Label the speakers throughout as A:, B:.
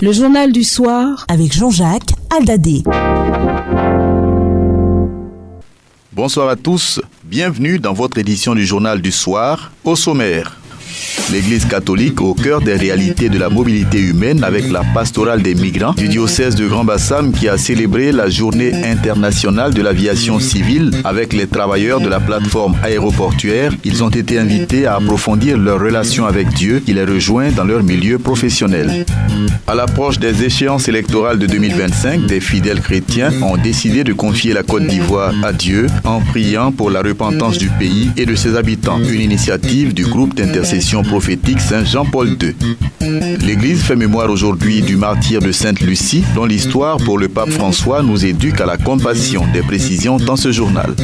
A: Le journal du soir
B: avec Jean-Jacques Aldadé.
C: Bonsoir à tous, bienvenue dans votre édition du journal du soir. Au sommaire, l'Église catholique au cœur des réalités de la mobilité humaine avec la pastorale des migrants du diocèse de Grand-Bassam qui a célébré la journée internationale de l'aviation civile avec les travailleurs de la plateforme aéroportuaire. Ils ont été invités à approfondir leur relation avec Dieu qui les rejoint dans leur milieu professionnel. À l'approche des échéances électorales de 2025, des fidèles chrétiens ont décidé de confier la Côte d'Ivoire à Dieu en priant pour la repentance du pays et de ses habitants. Une initiative du groupe d'intercession prophétique Saint Jean-Paul II. L'Église fait mémoire aujourd'hui du martyre de Sainte Lucie, dont l'histoire pour le pape François nous éduque à la compassion. Des précisions dans ce journal.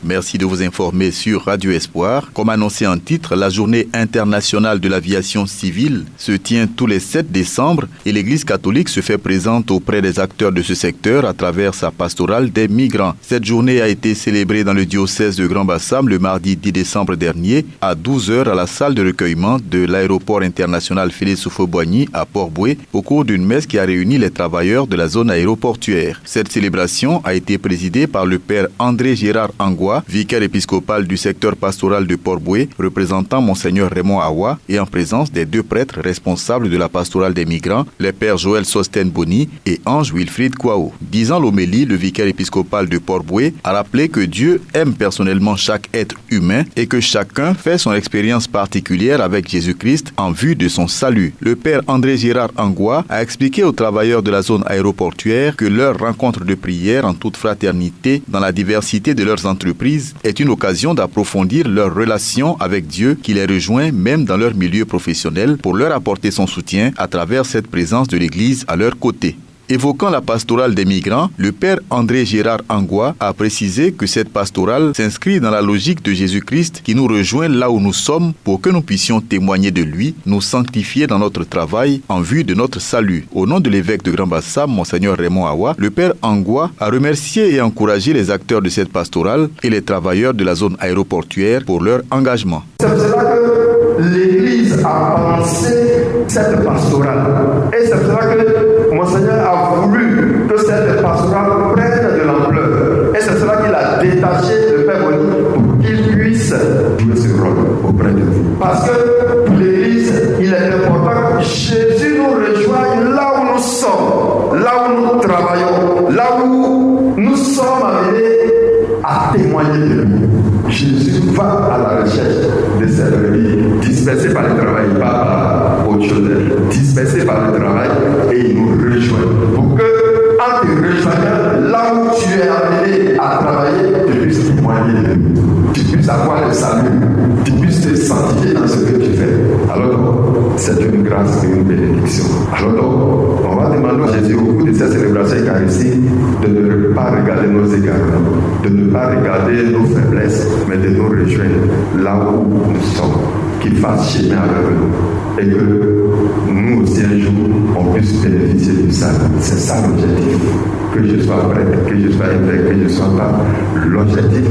C: Merci de vous informer sur Radio Espoir. Comme annoncé en titre, la journée internationale de l'aviation civile se tient tous les 7 décembre et l'Église catholique se fait présente auprès des acteurs de ce secteur à travers sa pastorale des migrants. Cette journée a été célébrée dans le diocèse de Grand-Bassam le mardi 10 décembre dernier à 12h à la salle de recueillement de l'aéroport international Félix Houphouët-Boigny à Port-Bouët au cours d'une messe qui a réuni les travailleurs de la zone aéroportuaire. Cette célébration a été présidée par le père André Gérard Angoua, vicaire épiscopal du secteur pastoral de Port-Bouët, représentant Monseigneur Raymond Awa et en présence des 2 prêtres responsables de la pastorale des migrants, les pères Joël Sosten Boni et Ange Wilfried Kouao. Disant l'homélie, le vicaire épiscopal de Port-Bouët a rappelé que Dieu aime personnellement chaque être humain et que chacun fait son expérience particulière avec Jésus-Christ en vue de son salut. Le père André Gérard Angoua a expliqué aux travailleurs de la zone aéroportuaire que leur rencontre de prière en toute fraternité dans la diversité de leurs entreprises est une occasion d'approfondir leur relation avec Dieu qui les rejoint même dans leur milieu professionnel pour leur apporter son soutien à travers cette présence de l'Église à leur côté. Évoquant la pastorale des migrants, le père André Gérard Angoua a précisé que cette pastorale s'inscrit dans la logique de Jésus-Christ qui nous rejoint là où nous sommes pour que nous puissions témoigner de lui, nous sanctifier dans notre travail en vue de notre salut. Au nom de l'évêque de Grand-Bassam, Monseigneur Raymond Awa, le père Angoua a remercié et encouragé les acteurs de cette pastorale et les travailleurs de la zone aéroportuaire pour leur engagement.
D: C'est pour cela que l'Église a pensé cette pastorale. Et c'est pour cela que Monseigneur a voulu que cette pastorale prenne de l'ampleur. Et c'est pour cela qu'il a détaché le Père Boni pour qu'il puisse jouer ce rôle auprès de vous. Parce que pour l'Église, il est important que Jésus nous rejoigne là où nous sommes, là où nous travaillons, là où nous sommes amenés à témoigner de lui. Jésus va à la recherche de cette brebis dispersée par le travail, pas par autre chose, dispersée par le travail, et il nous rejoint. Pour que, en te rejoignant, là où tu es amené à travailler, tu puisses témoigner de lui, tu puisses avoir le salut, tu puisses te sanctifier dans ce que tu fais. Alors, c'est une grâce et une bénédiction. Alors, donc, on va demander à Jésus au cours de cette célébration eucharistique de ne pas regarder nos égarements, de ne pas regarder nos faiblesses, mais de nous rejoindre là où nous sommes, qu'il fasse chemin avec nous et que nous aussi un jour on puisse bénéficier de ça. C'est ça l'objectif. Que je sois prêtre, que je sois évêque, que je sois pas. L'objectif,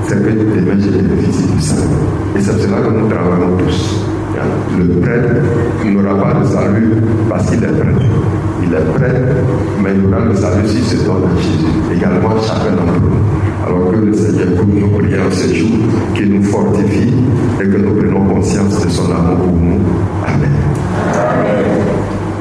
D: c'est que demain je bénéficie de ça. Et c'est cela que nous travaillons tous. Le prêtre n'aura pas le salut parce qu'il est prêtre. Il est prêtre, mais il aura le salut s'il se donne à Jésus. Également chacun d'entre nous. Alors que le Seigneur pour nous prions ce jour, qu'il nous fortifie et que nous prenons conscience de son amour pour nous. Amen. Amen.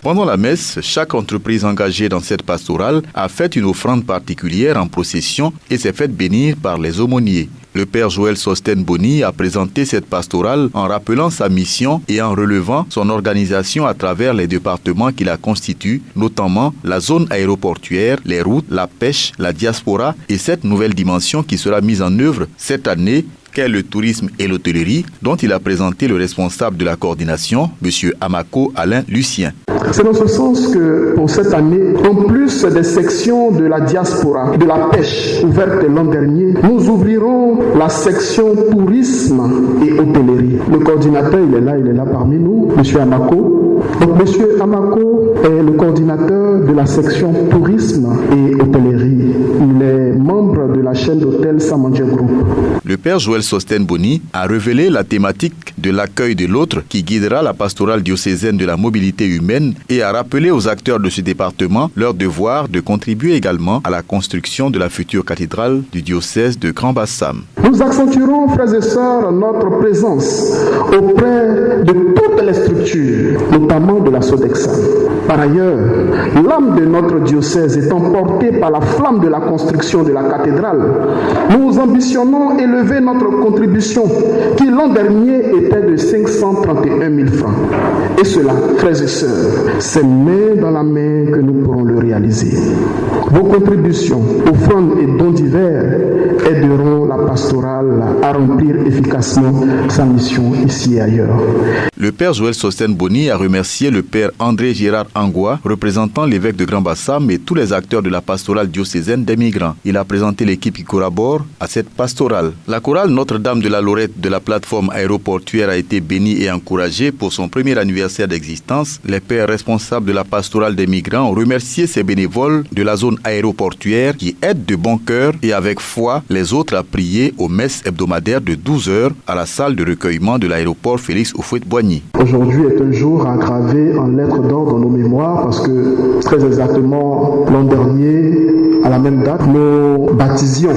C: Pendant la messe, chaque entreprise engagée dans cette pastorale a fait une offrande particulière en procession et s'est faite bénir par les aumôniers. Le père Joël Sosten Boni a présenté cette pastorale en rappelant sa mission et en relevant son organisation à travers les départements qui la constituent, notamment la zone aéroportuaire, les routes, la pêche, la diaspora et cette nouvelle dimension qui sera mise en œuvre cette année qu'est le tourisme et l'hôtellerie, dont il a présenté le responsable de la coordination, M. Amako Alain Lucien.
E: C'est dans ce sens que pour cette année, en plus des sections de la diaspora, de la pêche ouverte l'an dernier, nous ouvrirons la section tourisme et hôtellerie. Le coordinateur, il est là parmi nous, M. Amako. Donc, M. Amako est le coordinateur de la section tourisme et hôtellerie. Il est membre de la chaîne d'hôtels Samandia Group.
C: Le père Joël Sosten Boni a révélé la thématique de l'accueil de l'autre qui guidera la pastorale diocésaine de la mobilité humaine et a rappelé aux acteurs de ce département leur devoir de contribuer également à la construction de la future cathédrale du diocèse de Grand Bassam.
E: Nous accentuerons, frères et sœurs, notre présence auprès de toutes les structures, notamment de la Sodexam. Par ailleurs, l'âme de notre diocèse étant portée par la flamme de la construction de la cathédrale, nous ambitionnons élever notre contribution qui l'an dernier était de 531 000 francs. Et cela, frères et sœurs, c'est main dans la main que nous pourrons le réaliser. Vos contributions, offrandes et dons divers aideront la pastorale à remplir efficacement sa mission ici et ailleurs.
C: Le père Joël Sosten Boni a remercié le père André Gérard Angua, représentant l'évêque de Grand Bassam et tous les acteurs de la pastorale diocésaine des migrants. Il a présenté l'équipe qui collabore à cette pastorale. La chorale Notre-Dame de la Lorette de la plateforme aéroportuaire a été bénie et encouragée pour son premier anniversaire d'existence. Les pères responsables de la pastorale des migrants ont remercié ces bénévoles de la zone aéroportuaire qui aident de bon cœur et avec foi les autres à prier aux messes hebdomadaires de 12 heures à la salle de recueillement de l'aéroport Félix Houphouët-Boigny.
E: Aujourd'hui est un jour à graver en lettres d'or dans nos mémoires parce que très exactement l'an dernier, à la même date, nous baptisions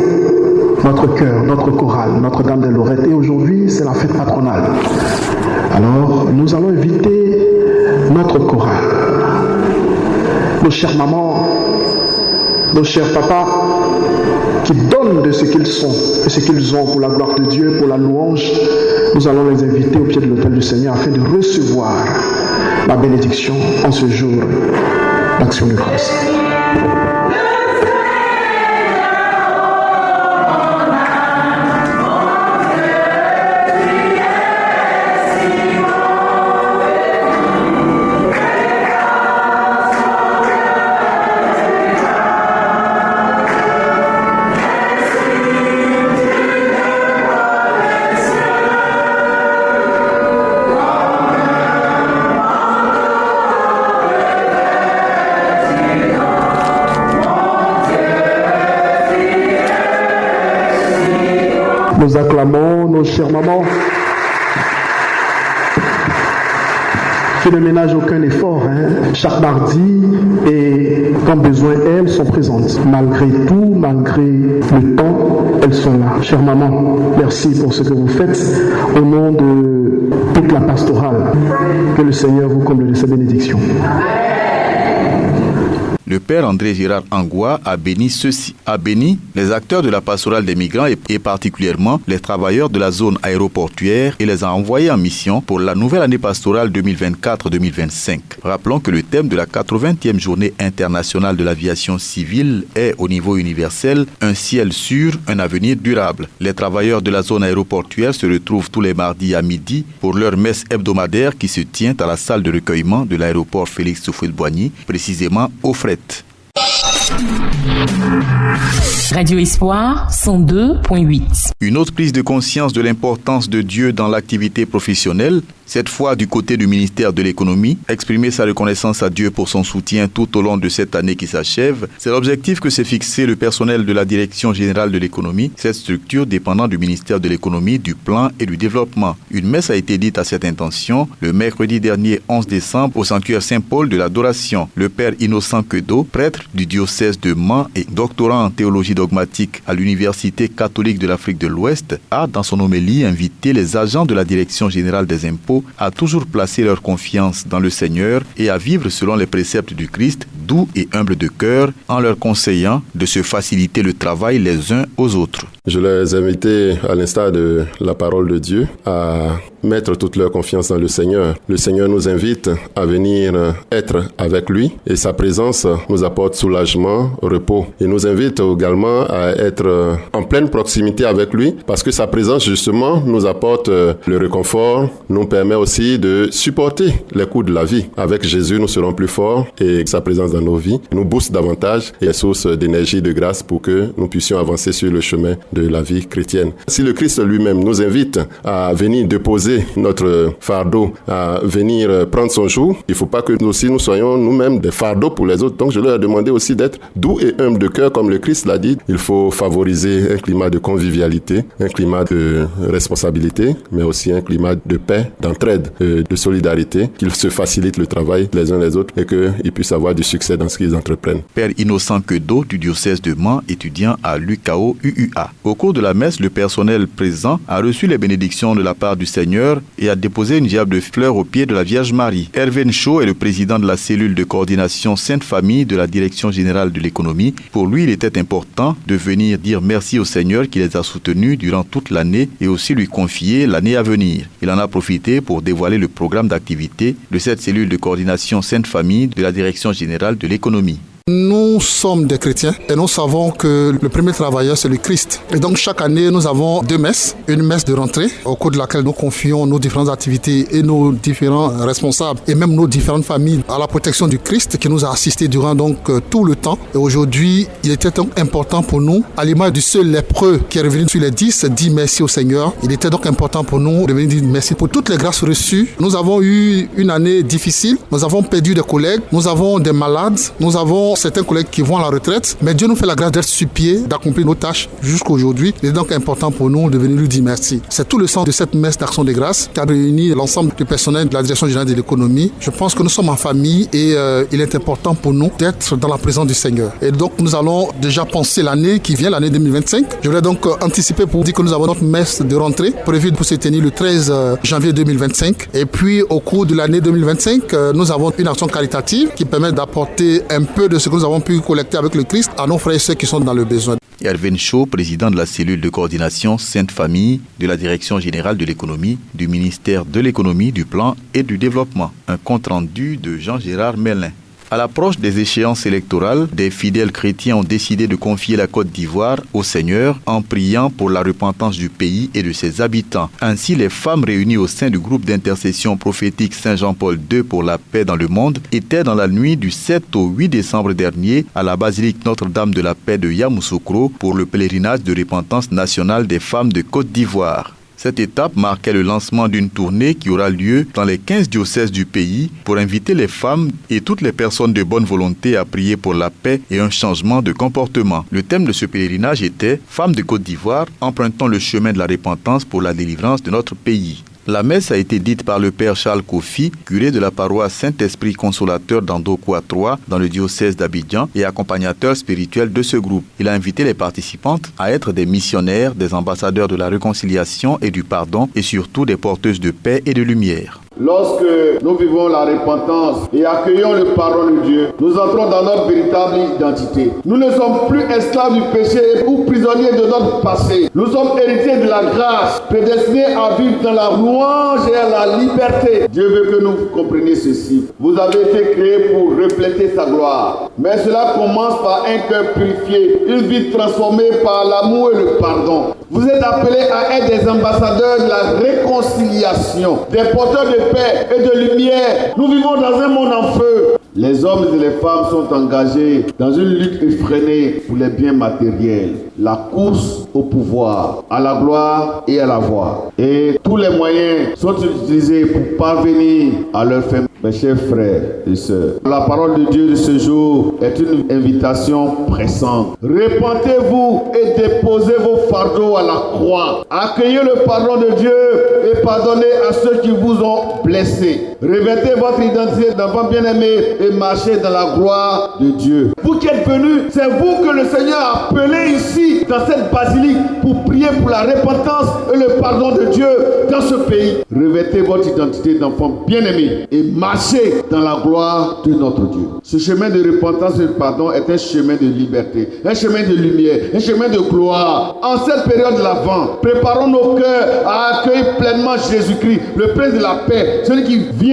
E: notre chœur, notre chorale, Notre-Dame de Lorette. Et aujourd'hui, c'est la fête patronale. Alors, nous allons inviter notre chorale, nos chères mamans, nos chers papas, qui donnent de ce qu'ils sont et ce qu'ils ont pour la gloire de Dieu, pour la louange. Nous allons les inviter au pied de l'autel du Seigneur afin de recevoir la bénédiction en ce jour d'action de grâce. Nous acclamons nos chères mamans qui ne ménagent aucun effort. Chaque mardi, et quand besoin, elles sont présentes. Malgré tout, malgré le temps, elles sont là. Chères mamans, merci pour ce que vous faites au nom de toute la pastorale. Que le Seigneur vous comble de ses bénédictions.
C: Le père André Gérard Angua a béni ceci. A béni les acteurs de la pastorale des migrants et particulièrement les travailleurs de la zone aéroportuaire et les a envoyés en mission pour la nouvelle année pastorale 2024-2025. Rappelons que le thème de la 80e journée internationale de l'aviation civile est au niveau universel un ciel sûr, un avenir durable. Les travailleurs de la zone aéroportuaire se retrouvent tous les mardis à midi pour leur messe hebdomadaire qui se tient à la salle de recueillement de l'aéroport Félix Houphouët-Boigny, précisément au fret.
B: Radio Espoir 102.8.
C: Une autre prise de conscience de l'importance de Dieu dans l'activité professionnelle, cette fois du côté du ministère de l'économie, exprimer sa reconnaissance à Dieu pour son soutien tout au long de cette année qui s'achève. C'est l'objectif que s'est fixé le personnel de la Direction générale de l'économie, cette structure dépendant du ministère de l'économie, du plan et du développement. Une messe a été dite à cette intention le mercredi dernier 11 décembre au sanctuaire Saint-Paul de l'Adoration. Le père Innocent Quedo, prêtre du diocèse de Mans et doctorant en théologie dogmatique à l'Université catholique de l'Afrique de l'Ouest, a dans son homélie invité les agents de la Direction générale des impôts à toujours placer leur confiance dans le Seigneur et à vivre selon les préceptes du Christ, doux et humble de cœur, en leur conseillant de se faciliter le travail les uns aux autres.
A: Je les ai invités, à l'instar de la parole de Dieu, à mettre toute leur confiance dans le Seigneur. Le Seigneur nous invite à venir être avec lui et sa présence nous apporte soulagement, repos. Il nous invite également à être en pleine proximité avec lui parce que sa présence justement nous apporte le réconfort, nous permet aussi de supporter les coups de la vie. Avec Jésus, nous serons plus forts et sa présence dans dans nos vies, nous booste davantage et est source d'énergie, de grâce pour que nous puissions avancer sur le chemin de la vie chrétienne. Si le Christ lui-même nous invite à venir déposer notre fardeau, à venir prendre son joug, il ne faut pas que nous aussi nous soyons nous-mêmes des fardeaux pour les autres. Donc je leur ai demandé aussi d'être doux et humble de cœur, comme le Christ l'a dit. Il faut favoriser un climat de convivialité, un climat de responsabilité, mais aussi un climat de paix, d'entraide, de solidarité, qu'ils se facilitent le travail les uns les autres et qu'ils puissent avoir du succès dans ce qu'ils entreprennent.
C: Père Innocent Quedo du diocèse de Mans, étudiant à l'UKO UUA. Au cours de la messe, le personnel présent a reçu les bénédictions de la part du Seigneur et a déposé une gerbe de fleurs aux pieds de la Vierge Marie. Hervé Ncho est le président de la cellule de coordination Sainte Famille de la Direction générale de l'économie. Pour lui, il était important de venir dire merci au Seigneur qui les a soutenus durant toute l'année et aussi lui confier l'année à venir. Il en a profité pour dévoiler le programme d'activité de cette cellule de coordination Sainte Famille de la Direction générale de l'économie.
F: Nous sommes des chrétiens et nous savons que le premier travailleur, c'est le Christ. Et donc chaque année, nous avons 2 messes. Une messe de rentrée, au cours de laquelle nous confions nos différentes activités et nos différents responsables et même nos différentes familles à la protection du Christ qui nous a assistés durant donc tout le temps. Et aujourd'hui, il était donc important pour nous, à l'image du seul lépreux qui est revenu sur les 10, dit merci au Seigneur. Il était donc important pour nous de venir dire merci pour toutes les grâces reçues. Nous avons eu une année difficile. Nous avons perdu des collègues. Nous avons des malades. Nous avons certains collègues qui vont à la retraite, mais Dieu nous fait la grâce d'être sur pied, d'accomplir nos tâches jusqu'à aujourd'hui. Il est donc important pour nous de venir lui dire merci. C'est tout le sens de cette messe d'action de grâce qui a réuni l'ensemble du personnel de la Direction générale de l'économie. Je pense que nous sommes en famille et il est important pour nous d'être dans la présence du Seigneur. Et donc nous allons déjà penser l'année qui vient, l'année 2025. Je voudrais donc anticiper pour vous dire que nous avons notre messe de rentrée prévue pour se tenir le 13 janvier 2025. Et puis au cours de l'année 2025, nous avons une action caritative qui permet d'apporter un peu de ce que nous avons pu collecter avec le Christ à nos frères et sœurs qui sont dans le besoin.
C: Hervé Ncho, président de la cellule de coordination Sainte Famille de la Direction générale de l'économie, du ministère de l'économie, du plan et du développement. Un compte rendu de Jean-Gérard Merlin. À l'approche des échéances électorales, des fidèles chrétiens ont décidé de confier la Côte d'Ivoire au Seigneur en priant pour la repentance du pays et de ses habitants. Ainsi, les femmes réunies au sein du groupe d'intercession prophétique Saint-Jean-Paul II pour la paix dans le monde étaient dans la nuit du 7 au 8 décembre dernier à la basilique Notre-Dame de la Paix de Yamoussoukro pour le pèlerinage de repentance nationale des femmes de Côte d'Ivoire. Cette étape marquait le lancement d'une tournée qui aura lieu dans les 15 diocèses du pays pour inviter les femmes et toutes les personnes de bonne volonté à prier pour la paix et un changement de comportement. Le thème de ce pèlerinage était « Femmes de Côte d'Ivoire, empruntant le chemin de la repentance pour la délivrance de notre pays ». La messe a été dite par le père Charles Kofi, curé de la paroisse Saint-Esprit Consolateur d'Andokwa 3 dans le diocèse d'Abidjan et accompagnateur spirituel de ce groupe. Il a invité les participantes à être des missionnaires, des ambassadeurs de la réconciliation et du pardon et surtout des porteuses de paix et de lumière.
G: Lorsque nous vivons la repentance et accueillons le pardon de Dieu, nous entrons dans notre véritable identité. Nous ne sommes plus esclaves du péché ou prisonniers de notre passé. Nous sommes héritiers de la grâce, prédestinés à vivre dans la louange et à la liberté. Dieu veut que nous compreniez ceci. Vous avez été créés pour refléter sa gloire. Mais cela commence par un cœur purifié, une vie transformée par l'amour et le pardon. Vous êtes appelés à être des ambassadeurs de la réconciliation, des porteurs de paix et de lumière. Nous vivons dans un monde en feu. Les hommes et les femmes sont engagés dans une lutte effrénée pour les biens matériels. La course au pouvoir, à la gloire et à la voix. Et tous les moyens sont utilisés pour parvenir à leur fin. Mes chers frères et sœurs, la parole de Dieu de ce jour est une invitation pressante. Repentez-vous et déposez vos fardeaux à la croix. Accueillez le pardon de Dieu et pardonnez à ceux qui vous ont blessés. Revêtez votre identité d'enfant bien-aimé et marchez dans la gloire de Dieu. Vous qui êtes venus, c'est vous que le Seigneur a appelé ici, dans cette basilique, pour prier pour la repentance et le pardon de Dieu dans ce pays. Revêtez votre identité d'enfant bien-aimé et marchez dans la gloire de notre Dieu. Ce chemin de repentance et de pardon est un chemin de liberté, un chemin de lumière, un chemin de gloire. En cette période de l'Avent, préparons nos cœurs à accueillir pleinement Jésus-Christ, le Prince de la paix, celui qui vient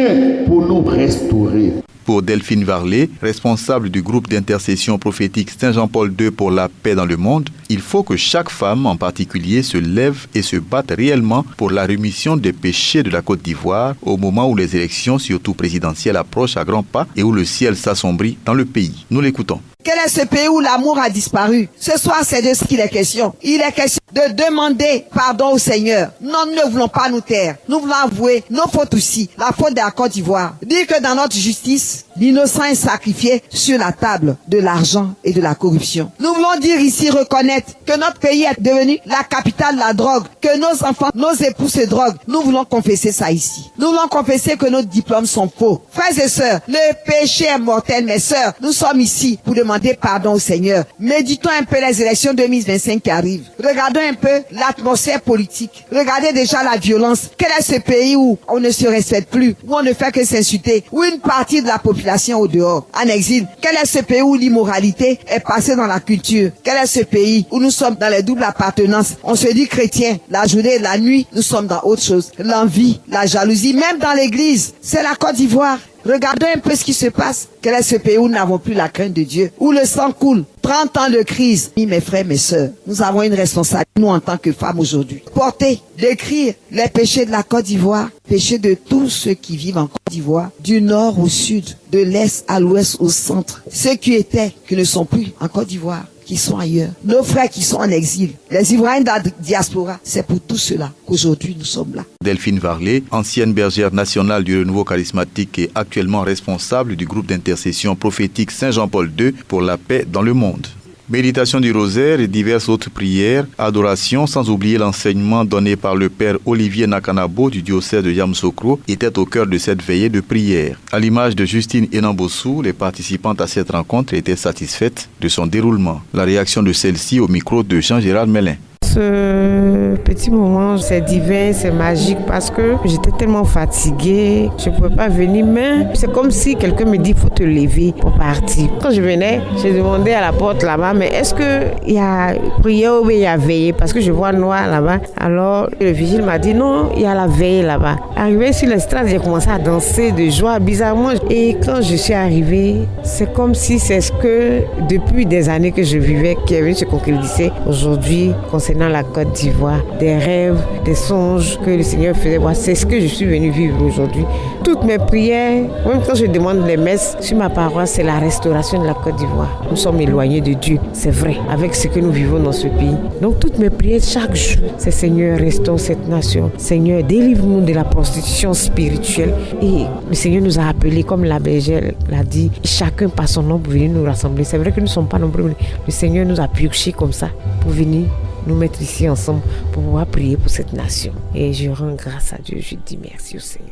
G: pour nous restaurer.
C: Pour Delphine Varlet, responsable du groupe d'intercession prophétique Saint-Jean-Paul II pour la paix dans le monde, il faut que chaque femme en particulier se lève et se batte réellement pour la rémission des péchés de la Côte d'Ivoire au moment où les élections, surtout présidentielles, approchent à grands pas et où le ciel s'assombrit dans le pays. Nous l'écoutons.
H: Quel est ce pays où l'amour a disparu? Ce soir, c'est de ce qu'il est question. Il est question de demander pardon au Seigneur. Non, nous ne voulons pas nous taire. Nous voulons avouer nos fautes aussi, la faute de la Côte d'Ivoire. Dire que dans notre justice, l'innocent est sacrifié sur la table de l'argent et de la corruption. Nous voulons dire ici, reconnaître que notre pays est devenu la capitale de la drogue, que nos enfants, nos époux se droguent. Nous voulons confesser ça ici. Nous voulons confesser que nos diplômes sont faux. Frères et sœurs, le péché est mortel, mes sœurs. Nous sommes ici pour demander pardon au Seigneur. Méditons un peu les élections 2025 qui arrivent. Regardons un peu l'atmosphère politique. Regardez déjà la violence. Quel est ce pays où on ne se respecte plus, où on ne fait que s'insulter, où une partie de la population au dehors, en exil? Quel est ce pays où l'immoralité est passée dans la culture? Quel est ce pays où nous sommes dans les doubles appartenances? On se dit chrétien, la journée et la nuit, nous sommes dans autre chose. L'envie, la jalousie, même dans l'église. C'est la Côte d'Ivoire. Regardons un peu ce qui se passe. Quel est ce pays où nous n'avons plus la crainte de Dieu, où le sang coule? 30 ans de crise. Mes frères, mes sœurs, nous avons une responsabilité, nous en tant que femmes aujourd'hui. Porter, décrire les péchés de la Côte d'Ivoire, péchés de tous ceux qui vivent en Côte d'Ivoire, du nord au sud, de l'est à l'ouest, au centre. Ceux qui étaient, qui ne sont plus en Côte d'Ivoire, qui sont ailleurs. Nos frères qui sont en exil. Les Ivoiriens de la diaspora. C'est pour tout cela qu'aujourd'hui nous sommes là.
C: Delphine Varlet, ancienne bergère nationale du Renouveau charismatique et actuellement responsable du groupe d'intercession prophétique Saint-Jean-Paul II pour la paix dans le monde. Méditation du rosaire et diverses autres prières, adoration, sans oublier l'enseignement donné par le père Olivier Nakanabo du diocèse de Yamoussoukro, était au cœur de cette veillée de prière. À l'image de Justine Enambossou, les participantes à cette rencontre étaient satisfaites de son déroulement. La réaction de celle-ci au micro de Jean-Gérard Mélin.
I: Ce petit moment, c'est divin, c'est magique parce que j'étais tellement fatiguée, je ne pouvais pas venir, mais c'est comme si quelqu'un me dit il faut te lever pour partir. Quand je venais, je demandais à la porte là-bas, mais est-ce qu'il y a prière ou il y a veillée? Parce que je vois noir là-bas. Alors le vigile m'a dit non, il y a la veille là-bas. Arrivé sur l'estrade, j'ai commencé à danser de joie bizarrement. Et quand je suis arrivée, c'est comme si c'est ce que depuis des années que je vivais qui est venu se concrétiser aujourd'hui concernant la Côte d'Ivoire, des rêves, des songes que le Seigneur faisait voir. C'est ce que je suis venue vivre aujourd'hui. Toutes mes prières, même quand je demande les messes sur ma paroisse, c'est la restauration de la Côte d'Ivoire. Nous sommes éloignés de Dieu, c'est vrai, avec ce que nous vivons dans ce pays. Donc toutes mes prières chaque jour, c'est Seigneur, restaure cette nation. Seigneur, délivre-nous de la prostitution spirituelle. Et le Seigneur nous a appelés, comme la bergère l'a dit, chacun par son nom pour venir nous rassembler. C'est vrai que nous ne sommes pas nombreux, mais le Seigneur nous a pioché comme ça pour venir nous mettre ici ensemble pour pouvoir prier pour cette nation. Et je rends grâce à Dieu, je dis merci au Seigneur.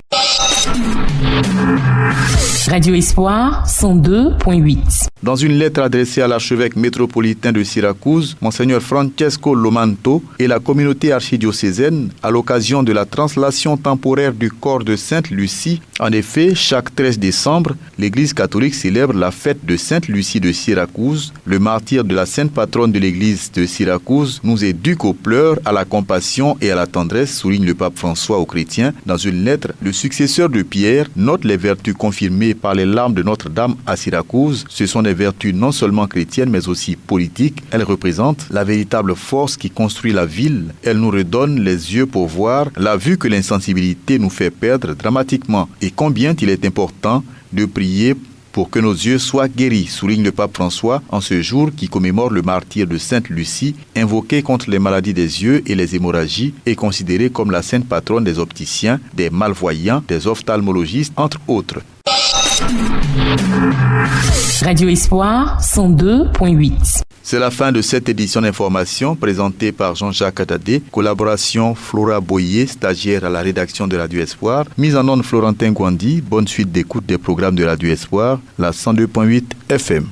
B: Radio Espoir 102.8.
C: Dans une lettre adressée à l'archevêque métropolitain de Syracuse, Monseigneur Francesco Lomanto et la communauté archidiocésaine, à l'occasion de la translation temporaire du corps de Sainte Lucie. En effet, chaque 13 décembre, l'Église catholique célèbre la fête de Sainte Lucie de Syracuse. Le martyr de la sainte patronne de l'Église de Syracuse nous éduque aux pleurs, à la compassion et à la tendresse, souligne le pape François aux chrétiens. Dans une lettre, le successeur de Pierre note les vertus confirmées par les larmes de Notre-Dame à Syracuse. Ce sont des vertus non seulement chrétiennes mais aussi politiques. Elles représentent la véritable force qui construit la ville. Elles nous redonnent les yeux pour voir la vue que l'insensibilité nous fait perdre dramatiquement. Et combien il est important de prier pour que nos yeux soient guéris, souligne le pape François en ce jour qui commémore le martyre de Sainte Lucie, invoquée contre les maladies des yeux et les hémorragies et considérée comme la sainte patronne des opticiens, des malvoyants, des ophtalmologistes, entre autres.
B: Radio Espoir 102.8.
C: C'est la fin de cette édition d'information présentée par Jean-Jacques Attadé, collaboration Flora Boyer, stagiaire à la rédaction de Radio Espoir, mise en onde Florentin Gwandi. Bonne suite d'écoute des programmes de Radio Espoir, la 102.8 FM.